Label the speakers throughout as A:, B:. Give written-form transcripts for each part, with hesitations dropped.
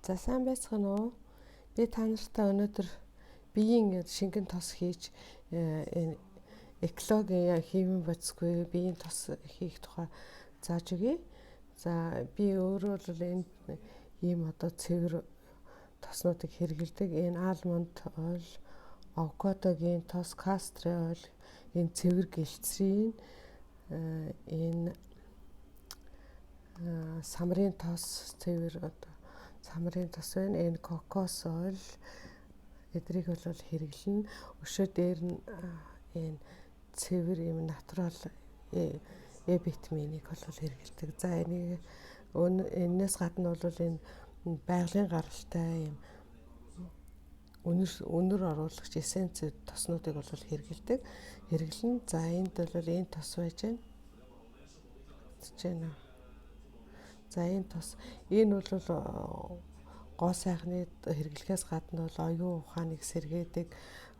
A: За сайн байцгаана уу? Би та нартай өнөөдөр биеийн шингэн тос хийж энэ экологийн хиймэн бодисгүй биеийн тос хийх тухай зааж өгье. За би өөрөө л энэ ийм одоо цэвэр тоснуудыг хэрэглэдэг. Энэ алмонд ойл, авокадогийн тос, кастри ойл, энэ цэвэр гэлцрийн энэ самрын тос цэвэр одоо самрын тос байна. Энэ кокос ойл эдрийг бол хэрэглэнэ. Өшөө дээр нь энэ цэвэр юм натурал витаминыг бол хэрэглэдэг. За энийг энэс гадна бол энэ байгалийн гаралтай юм өнөр оруулагч эссенц тоснуудыг бол хэрэглэнэ. За энд бол энэ тос байж байна. За энэ тос энэ бол гоо сайхныг хэрэглэхээс гадна бол оюун ухааныг сэргээдэг,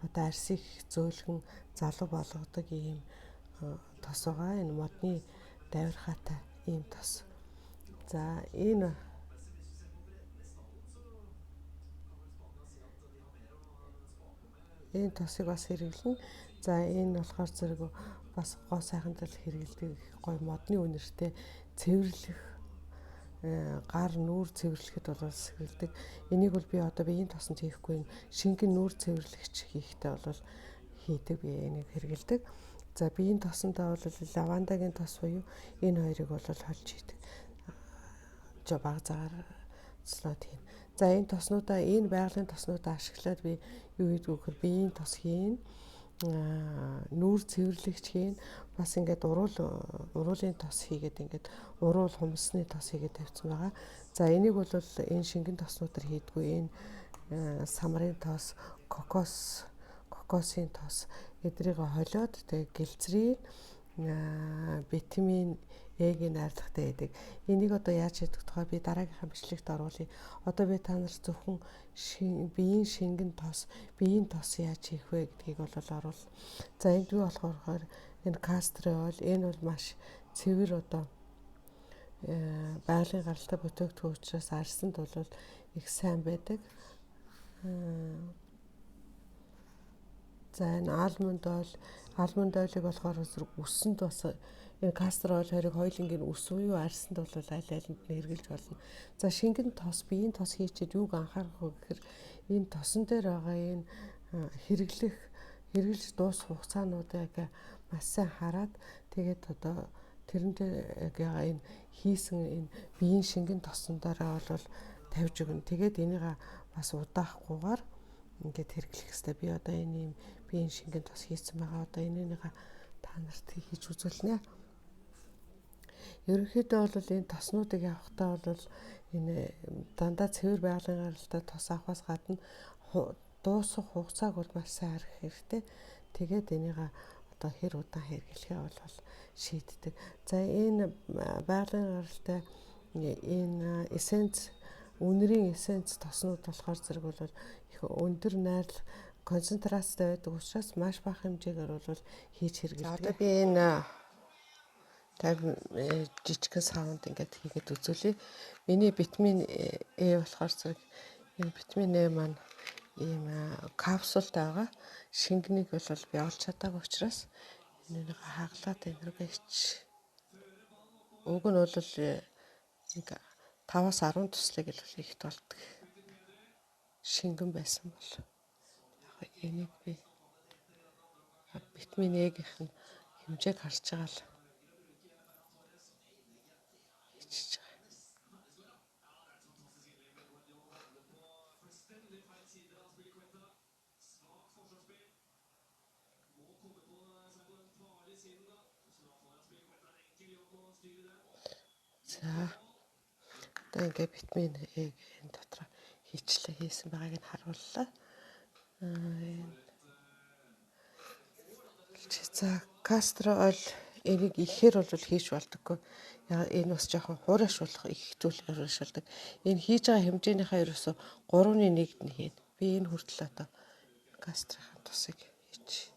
A: одоо арсыг зөөлгөн залуу болгодог ийм тос байгаа. Энэ модны давирхаатай ийм тос. За энэ тосыг бас хэрэглэнэ. За энэ болохоор зэрэг бас гоо сайханд л хэрэглэдэг гой модны үнэртэй цэвэрлэх гар нүүр цэвэрлэхэд бол сэргэлдэг. Энийг бол би одоо биеийн тосонд хийхгүй шингэн нүүр цэвэрлэгч хийхдээ бол хийдэг, би энийг хэрэглэдэг. За биеийн тосондоо бол лавандагийн тос буюу энэ хоёрыг бол холж хийдэг. Бага цагаар цэцлээд хийн. За энэ тоснуудаа энэ байгалийн тоснуудаа ашиглаад би юу хийдэг вэ гэхээр биеийн тос хийн, нүүр цэвэрлэгч хийн, бас ингээд уруулын тос хийгээд ингээд уруул хумсны тос хийгээд тавьсан байгаа. За энийг бол энэ шингэн тоснуудаар хийдгүү. Энэ самрын тос, кокосын тос эдрийг холиод тэгээ гэлцрийн витамин Э-гийн найрлагатай байдаг. Энийг одоо яаж хийдэг тухай би дараагийнхаа бичлэгт оруулъя. Одоо би та нарт зөвхөн биеийн шингэн тос, биеийн тос яаж хийх вэ гэдгийг бол оруулна. За энд юу болохоор энэ кастри ойл, энэ бол маш цэвэр одоо байгалийн гаралтай бүтээгдэхүүн учраас арсанд бол их сайн байдаг. За энэ алмонд ойлыг болохоор өссөнд бас энэ кастри ойл хоёрыг хоёулангийн ус уу арсанд бол аль алинд нь хэрэглэж болно. За шингэн тос, биеийн тос хийчихэд юуг анхаарах вэ гэхээр энэ тосон дээр байгаа энэ хэрэглэж дуусах хугацаануудыг маш сайн хараад тэгээд одоо тэрнтэй энэ хийсэн энэ биеийн шингэн тосондороо бол тавьж өгнө. Тэгээд энийг бас удаахгүйгээр ингээд хэрэглэх хэрэгтэй. Би одоо энэ юм биеийн шингэн тос хийсэн байгаа. Одоо энийг та нарт хийж үзүүлнэ. Ерөнхийдөө бол энэ тоснуудыг авахдаа бол энэ дандаа цэвэр байгалийн гаралтай тос авахаас гадна дуусах хугацааг бол маш сайн харах хэрэгтэй. Тэгээд энийг одоо хэр удаан хэрэглэхээ бол шийддэг. За энэ байгалийн гаралтай энэ эссенц үнэрийн эссенц тоснууд болохоор зэрэг бол их өндөр найрлах концентрацтай байдаг учраас маш бага хэмжээгээр бол хийж хэрэглэдэг. Одоо би энэ жижигхэн саунд ингээд хийгээд үзүүлье. Миний витамин Э болохоор зэрэг энэ витамин Э маань ийм капсултай байгаа. Шингэнийг бол би олж чадаагүй учраас энийг хаглаад энэ рүүгээ ич. Уг нь бол 5-аас 10 туслыг л ихт болдог. Шингэн байсан бол яг энийг би витамин Э-ийн хэмжээг харж байгаа л хийчихэж байгаа. За одоо ингээд витамин Э энэ дотор хийсэн байгааг нь харууллаа. За кастри ойл энийг ихээр бол хийж болдоггүй. Энэ бас жоохон хуурайш болох их зүйлж болдог. Энэ хийж байгаа хэмжээнийхээ ерөөсө 3/1-д нь хийн. Би энэ хүртэл одоо кастрийн тосыг хийж.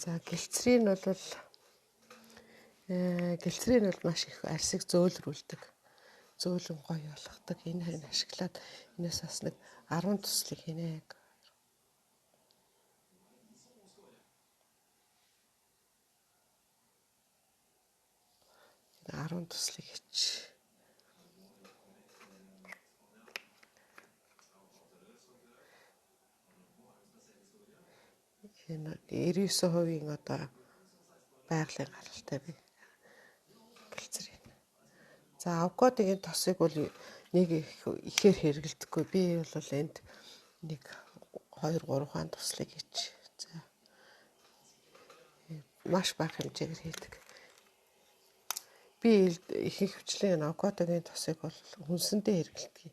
A: За гэлцрийн бол маш их арсыг зөөлрүүлдэг. Зөөлөн гоё болгодог. Энэ ашиглаад энэс бас нэг 10 туслыг хийнэ. 10 туслыг хич. Энэ 99% одоо байгалийн гаралтай би гэлцрийн. За авокадогийн тосыг бол нэг ихээр хэрэглэдэггүй. Би бол энд нэг 2 3 хаан туслыг хич. За маш бага хэмжээгээр хийдэг. Би ихэнх хвчлэн авокадогийн тосыг бол хүнсэндээ хэрэглэдэг.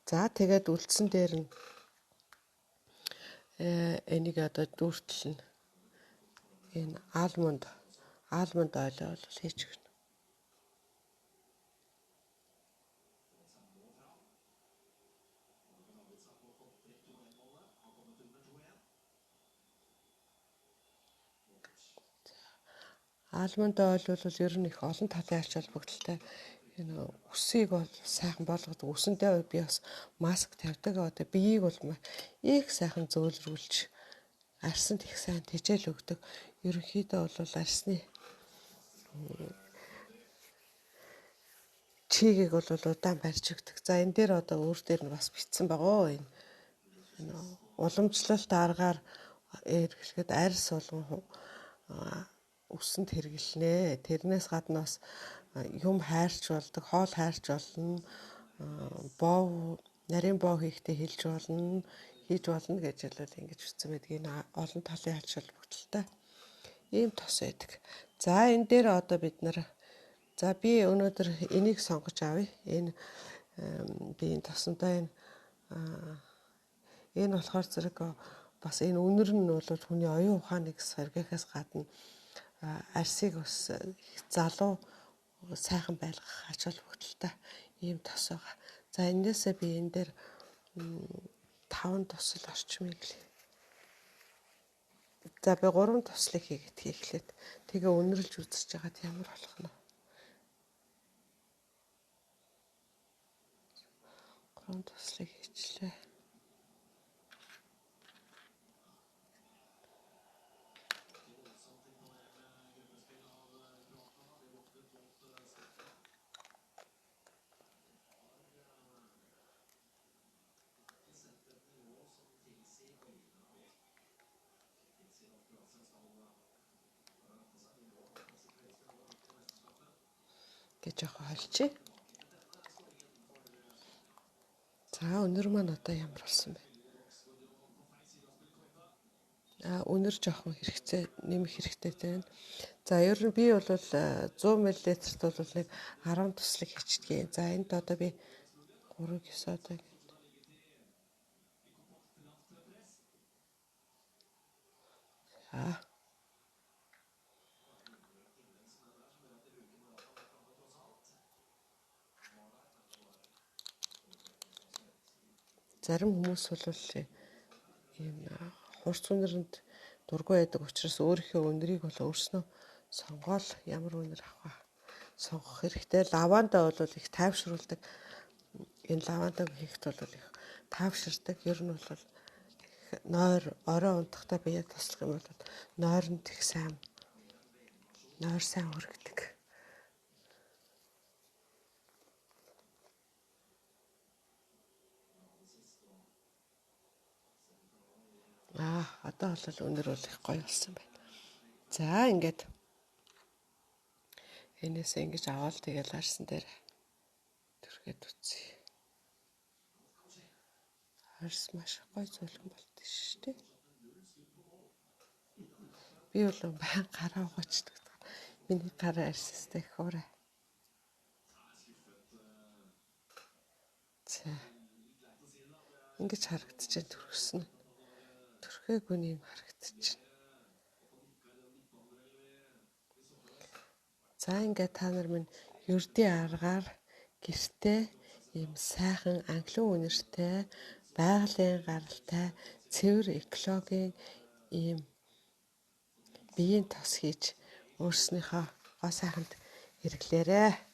A: За тэгээд үлдсэн дээр нь энийг одоо дүүртэл нь энэ алмонд ойлоо бол хийж өгнө. Алмонд ойл бол ер нь их олон талын ач холбогдолтой. Энэ үсийг бол сайхан болгодог. Үсэндээ би бас маск тавьдаг. Одоо биеийг бол их сайхан зөөлрүүлж арсанд их сайн тэжээл өгдөг. Ерөнхийдөө бол арсны чигийг бол удаан барьж өгдөг. За энэ дээр одоо өөр дээр нь бас бичсэн байгаа. Энэ уламжлалт аргаар эргэлэхэд арьс болгон үсэнд хэрэглэнэ. Тэрнээс гадна бас юм хайрч болдог, хоол хайрч болно. Нарийн боо хийхдээ хийж болно гэж хэлвэл ингэж үтсэн байдаг. Энэ олон талын ач холбогдолтой ийм тос байдаг. За энэ дээр одоо бид нар би өнөөдөр энийг сонгож авъя. Энэ би энэ тосонтой энэ болохоор зэрэг бас энэ үнэр нь бол хүний оюун ухааныг сэргээхээс гадна арсыг бас залуу сайхан байлгах ач холбогдолтой ийм тос байгаа. За энээсээ би энэ дээр 5 тусал орчмыг л. За би 3 туслыг хийхлээд тэгээ үнэрлж үзэж байгаад ямар болох нь. 3 туслыг хийчлээ. Гэж олчих. За өнөр маань одоо ямар болсон бэ? Өнөр жоохон нэмэх хэрэгтэй байна. За ер нь би бол 100 мл-т бол нэг 10 туслыг хийчихдэг. За энд одоо би 3 кисод зарим хүмүүс бол ийм хурц үнэрэнд дургүй байдаг учраас өөрийнхөө үнэрийг бол өөрснөө сонгоол ямар үнэр авах сонгох хэрэгтэй. Лаванда бол их тайвшруулдаг. Энэ лавандаг хийхд бол их тайвширдаг. Ер нь бол нойр орой унтахтаа би яг туслах юм бол нойронд их сайн хүргэдэг. Одоо бол өнөр бол их гоё болсон байна. За ингээд энээсээ ингэж аваад тэгэл арсан дээр түрхээд үтсий. Арс маш гоё зөөлхөн болт шүү дээ. Би бол баян гараа угаачдаг. Миний гараа арстай их уурай. За ингэж харагдчихээн түрхсэн. Түрхээгүй юм харагдчихээн. За ингээд та нар минь ердийн аргаар гэртээ ийм сайхан анхлын үнэртэй, байгалийн гаралтай, цэвэр экологийн ийм биеийн тос хийж өөрснийхөө гоо сайханд хэрэглээрэй.